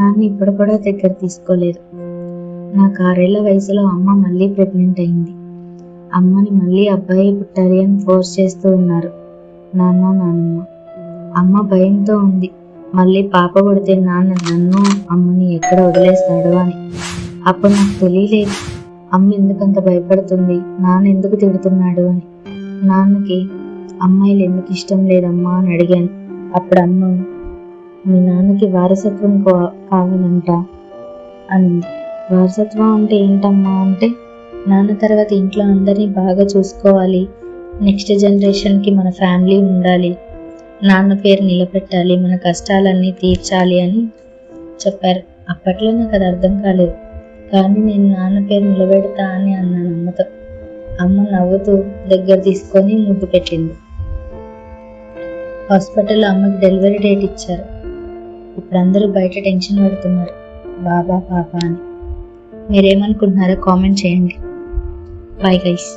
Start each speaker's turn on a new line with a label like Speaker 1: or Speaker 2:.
Speaker 1: నాన్న ఇప్పుడు కూడా దగ్గర తీసుకోలేదు. నా 6 ఏళ్ల వయసులో అమ్మ మళ్ళీ ప్రెగ్నెంట్ అయింది. అమ్మని మళ్ళీ అబ్బాయి పుట్టాలి అని ఫోర్స్ చేస్తూ ఉన్నారు నాన్న నాన్నమ్మ. అమ్మ భయంతో ఉంది, మళ్ళీ పాప పుడితే నాన్న నన్ను అమ్మని ఎక్కడ వదిలేస్తాడు అని. అప్పుడు నాకు తెలియలేదు అమ్మ ఎందుకంత భయపడుతుంది, నాన్న ఎందుకు తిడుతున్నాడు అని. నాన్నకి అమ్మాయిలు ఎందుకు ఇష్టం లేదమ్మా అని అడిగాను. అప్పుడు అమ్మ, మీ నాన్నకి వారసత్వం కావాలంట అనింది. వారసత్వం అంటే ఏంటమ్మా అంటే, నాన్న తర్వాత ఇంట్లో అందరినీ బాగా చూసుకోవాలి, నెక్స్ట్ జనరేషన్కి మన ఫ్యామిలీ ఉండాలి, నాన్న పేరు నిలబెట్టాలి, మన కష్టాలన్నీ తీర్చాలి అని చెప్పారు. అప్పట్లో నాకు అది అర్థం కాలేదు, కానీ నేను నాన్న పేరు నిలబెడతా అని అన్నాను అమ్మతో. అమ్మ నవ్వుతూ దగ్గర తీసుకొని ముద్దు పెట్టింది. హాస్పిటల్లో అమ్మకి డెలివరీ డేట్ ఇచ్చారు. ఇప్పుడు అందరూ బయట టెన్షన్ పడుతున్నారు, బాబా పాప అని. మీరేమనుకుంటున్నారో కామెంట్ చేయండి. Bye guys.